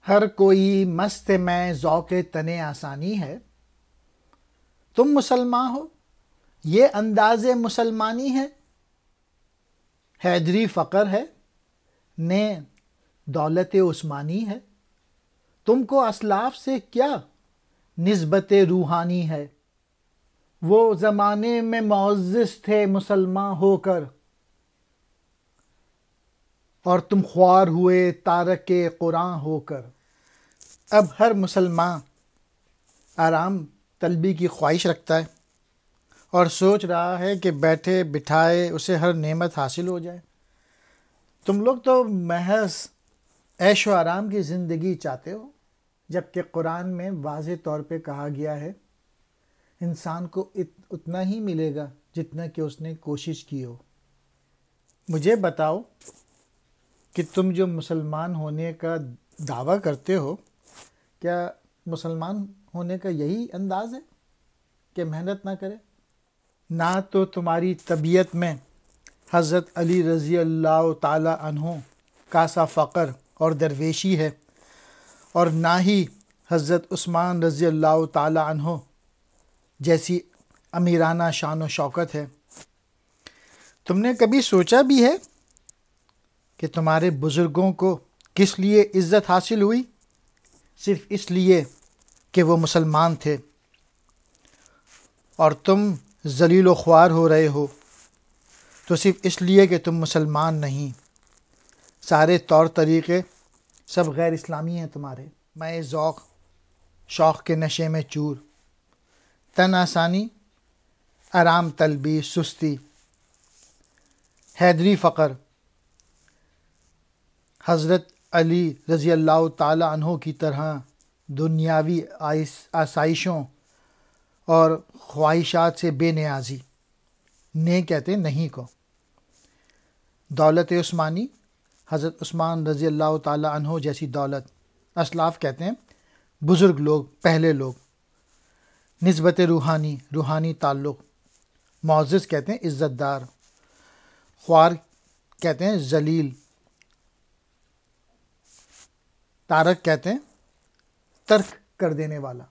ہر کوئی مست میں ذوق تن آسانی ہے، تم مسلمان ہو یہ انداز مسلمانی ہے۔ حیدری فقر ہے نے دولت عثمانی ہے، تم کو اسلاف سے کیا نسبت روحانی ہے۔ وہ زمانے میں معزز تھے مسلمان ہو کر، اور تم خوار ہوئے تارک قرآن ہو کر۔ اب ہر مسلمان آرام طلبی کی خواہش رکھتا ہے اور سوچ رہا ہے کہ بیٹھے بٹھائے اسے ہر نعمت حاصل ہو جائے۔ تم لوگ تو محض عیش و آرام کی زندگی چاہتے ہو، جبکہ قرآن میں واضح طور پہ کہا گیا ہے انسان کو اتنا ہی ملے گا جتنا کہ اس نے کوشش کی ہو۔ مجھے بتاؤ کہ تم جو مسلمان ہونے کا دعویٰ کرتے ہو، کیا مسلمان ہونے کا یہی انداز ہے کہ محنت نہ کرے؟ نہ تو تمہاری طبیعت میں حضرت علی رضی اللہ تعالی عنہ کا سا فقر اور درویشی ہے، اور نہ ہی حضرت عثمان رضی اللہ تعالی عنہ جیسی امیرانہ شان و شوکت ہے۔ تم نے کبھی سوچا بھی ہے کہ تمہارے بزرگوں کو کس لیے عزت حاصل ہوئی؟ صرف اس لیے کہ وہ مسلمان تھے، اور تم ذلیل و خوار ہو رہے ہو تو صرف اس لیے کہ تم مسلمان نہیں۔ سارے طور طریقے سب غیر اسلامی ہیں تمہارے۔ میں ذوق شوق کے نشے میں چور، تن آسانی، آرام طلبی، سستی، حیدری فقر، حضرت علی رضی اللہ تعالی عنہ کی طرح دنیاوی آسائشوں اور خواہشات سے بے نیازی، نے کہتے نہیں کو۔ دولت عثمانی، حضرت عثمان رضی اللہ تعالی عنہ جیسی دولت۔ اسلاف کہتے ہیں بزرگ لوگ، پہلے لوگ۔ نسبت روحانی، روحانی تعلق۔ معزز کہتے ہیں عزت دار۔ خوار کہتے ہیں ذلیل۔ تارک کہتے ہیں ترک کر دینے والا۔